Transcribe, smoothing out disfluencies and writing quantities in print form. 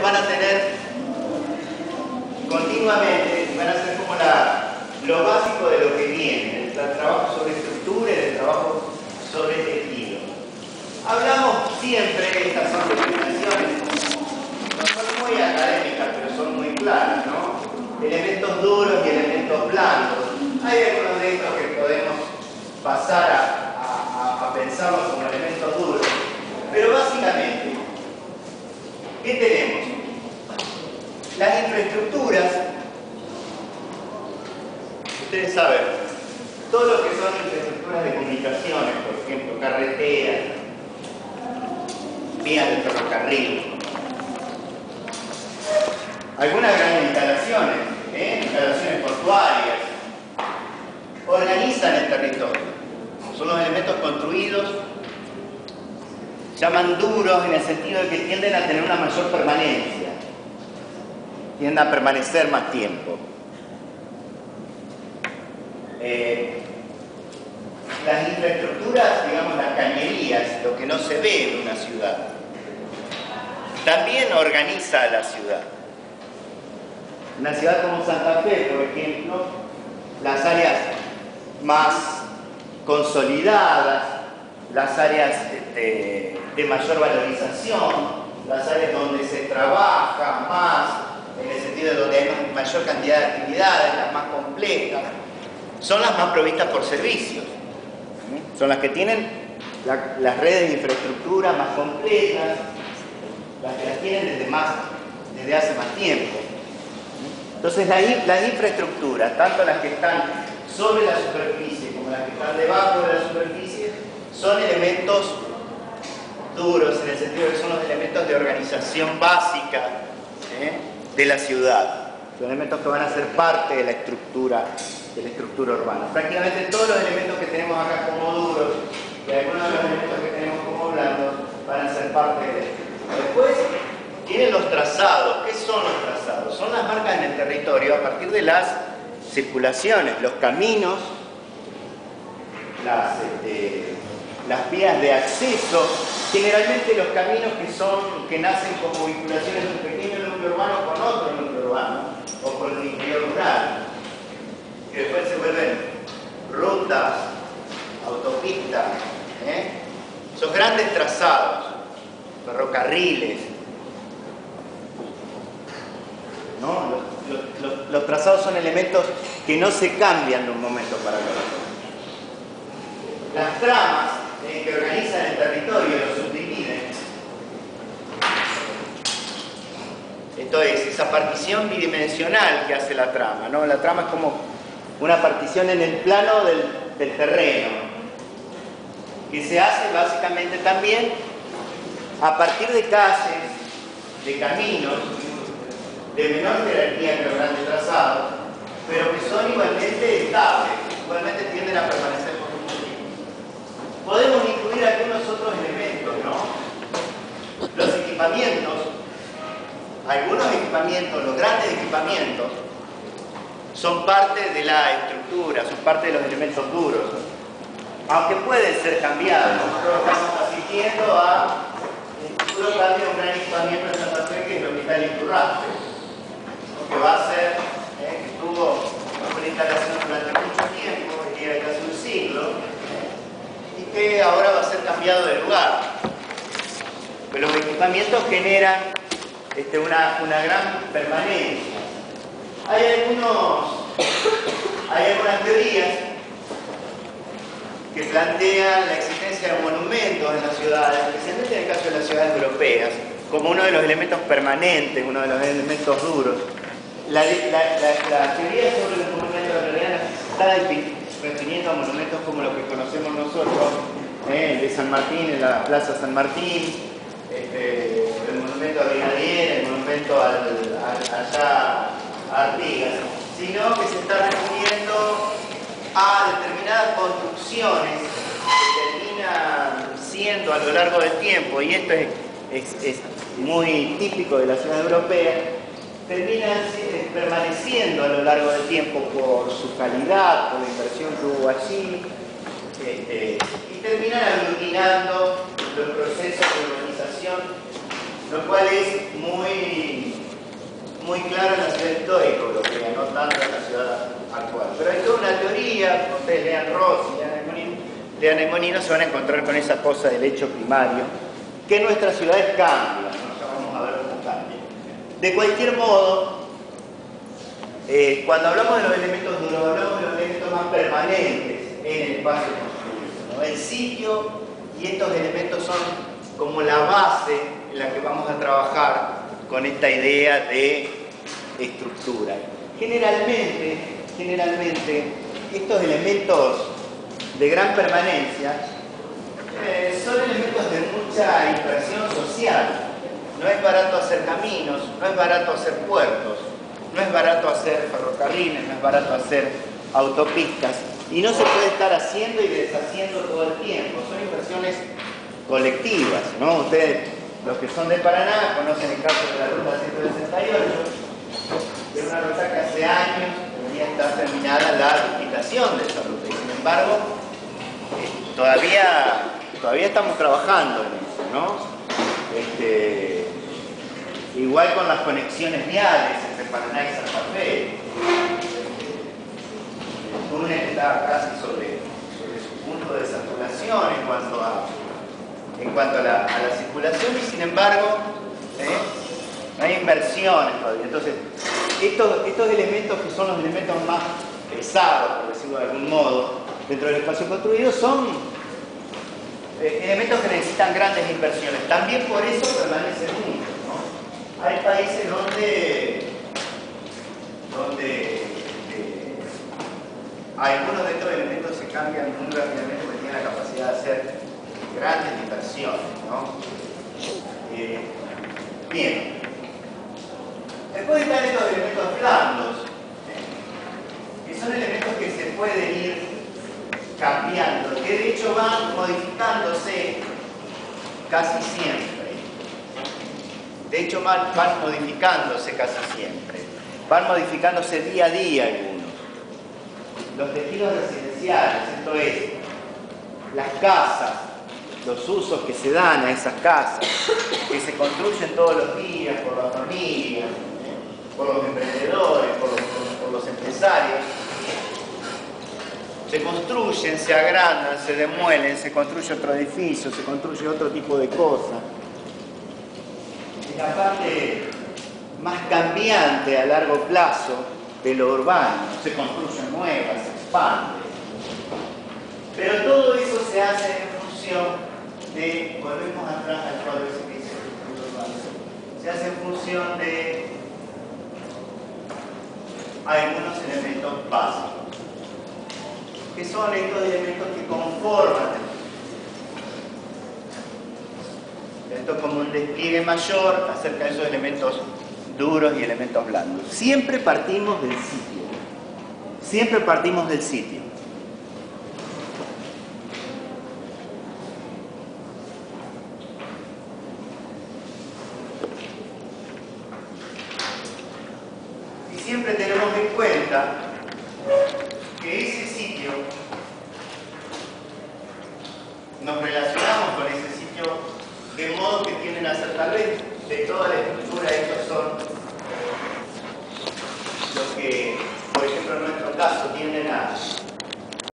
van a tener continuamente, van a ser como lo básico de lo que viene, el trabajo sobre estructura y el trabajo sobre tejido. Hablamos siempre, estas son definiciones, no son muy académicas, pero son muy claras, ¿no? Elementos duros y elementos blandos. Hay algunos de estos que podemos pasar a pensarlos como elementos duros, pero básicamente, ¿qué tenemos? Las infraestructuras, ustedes saben, todo lo que son infraestructuras de comunicaciones, por ejemplo, carreteras, vías de ferrocarril, algunas grandes instalaciones, instalaciones portuarias, organizan el territorio. Son los elementos construidos, llaman duros en el sentido de que tienden a tener una mayor permanencia, tienden a permanecer más tiempo. Las infraestructuras, digamos las cañerías, lo que no se ve en una ciudad, también organiza a la ciudad. Una ciudad como Santa Fe, por ejemplo, las áreas más consolidadas, las áreas de mayor valorización, las áreas donde se trabaja más, en el sentido de donde hay mayor cantidad de actividades, las más complejas, son las más provistas por servicios. Son las que tienen las redes de infraestructura más complejas, las que las tienen desde hace más tiempo. Entonces las infraestructuras, tanto las que están sobre la superficie como las que están debajo de la superficie, son elementos duros en el sentido de que son los elementos de organización básica de la ciudad. Son elementos que van a ser parte de la estructura urbana. Prácticamente todos los elementos que tenemos acá como duros y algunos de los elementos que tenemos como blandos van a ser parte de esto. Después tienen los trazados. ¿Qué son los trazados? Son las marcas en el territorio a partir de las circulaciones, los caminos, las vías de acceso, generalmente los caminos que nacen como vinculaciones de un pequeño núcleo urbano con otro núcleo urbano o con el interior rural, que después se vuelven rutas, autopistas, son grandes trazados, ferrocarriles, ¿no? Los trazados son elementos que no se cambian de un momento para el otro. Las tramas que organizan el territorio lo subdividen. Esto es, esa partición bidimensional que hace la trama, ¿no? La trama es como una partición en el plano del terreno, que se hace básicamente también a partir de calles, de caminos, de menor jerarquía que los grandes trazados, pero que son igualmente estables, igualmente tienden a permanecer por mucho tiempo. Podemos incluir algunos otros elementos, ¿no? Los equipamientos, algunos equipamientos, los grandes equipamientos, son parte de la estructura, son parte de los elementos duros, aunque pueden ser cambiados. Nosotros estamos asistiendo a un futuro cambio de un gran equipamiento en Santa Fe, que es el Hospital Iturraspe, que va a ser, que tuvo una instalación durante mucho tiempo, que lleva casi un siglo, y que ahora va a ser cambiado de lugar. Pero los equipamientos generan una gran permanencia. Hay algunas teorías que plantean la existencia de monumentos en las ciudades, especialmente en el caso de las ciudades europeas, como uno de los elementos permanentes, uno de los elementos duros. La teoría sobre los monumentos en realidad está refiriendo a monumentos como los que conocemos nosotros, el de San Martín, en la Plaza San Martín, el monumento a Brigadier, el monumento allá a Artigas, sino que se está refiriendo a determinadas construcciones que terminan siendo a lo largo del tiempo, y esto es muy típico de la ciudad europea, terminan permaneciendo a lo largo del tiempo por su calidad, por la inversión que hubo allí, y terminan aglutinando los procesos de urbanización lo cual es muy claro en la ciudad histórica europea, no tanto en la ciudad actual. Pero hay toda una teoría, ustedes lean Rossi, lean Aimonino, se van a encontrar con esa cosa del hecho primario, que nuestras ciudades cambian, ¿no? Ya vamos a ver cómo cambian. De cualquier modo, cuando hablamos de los elementos duros, hablamos de los elementos más permanentes en el espacio construido, ¿no? El sitio y estos elementos son como la base en la que vamos a trabajar con esta idea de estructura. Generalmente, estos elementos de gran permanencia son elementos de mucha inversión social. No es barato hacer caminos, no es barato hacer puertos, no es barato hacer ferrocarriles, no es barato hacer autopistas, y no se puede estar haciendo y deshaciendo todo el tiempo. Son inversiones colectivas, ¿no? Ustedes, los que son de Paraná, conocen el caso de la ruta 168, que es una ruta que hace años debería estar terminada la licitación de esa ruta, y sin embargo, todavía estamos trabajando en eso, ¿no? Igual con las conexiones viales entre Paraná y Santa Fe. El túnel está casi sobre su punto de saturación en cuanto a la circulación, y sin embargo no hay inversiones todavía. Entonces, estos elementos, que son los elementos más pesados, por decirlo de algún modo, dentro del espacio construido, son elementos que necesitan grandes inversiones. También por eso permanecen mucho, ¿no? Hay países donde algunos de estos elementos se cambian muy rápidamente porque tienen la capacidad de hacer grandes inversiones, ¿no? Bien. Después están estos elementos blandos, que son elementos que se pueden ir cambiando, que de hecho van modificándose casi siempre. De hecho van modificándose casi siempre. Van modificándose día a día algunos. Los destinos residenciales, esto es, las casas, los usos que se dan a esas casas, que se construyen todos los días por las familias, por los emprendedores, por los empresarios. Se construyen, se agrandan, se demuelen, se construye otro edificio, se construye otro tipo de cosa. Es la parte más cambiante a largo plazo de lo urbano. Se construyen nuevas, se expande. Pero todo eso se hace en función de, volvemos atrás al cuadro que dice el urbano, se hace en función de algunos elementos básicos, que son estos elementos que conforman esto es como un despliegue mayor acerca de esos elementos duros y elementos blandos. Siempre partimos del sitio. Siempre partimos del sitio. Y siempre tenemos en cuenta que ese sitio, nos relacionamos con ese sitio de modo que tienden a ser, tal vez de toda la estructura, estos son los que, por ejemplo en nuestro caso, tienden a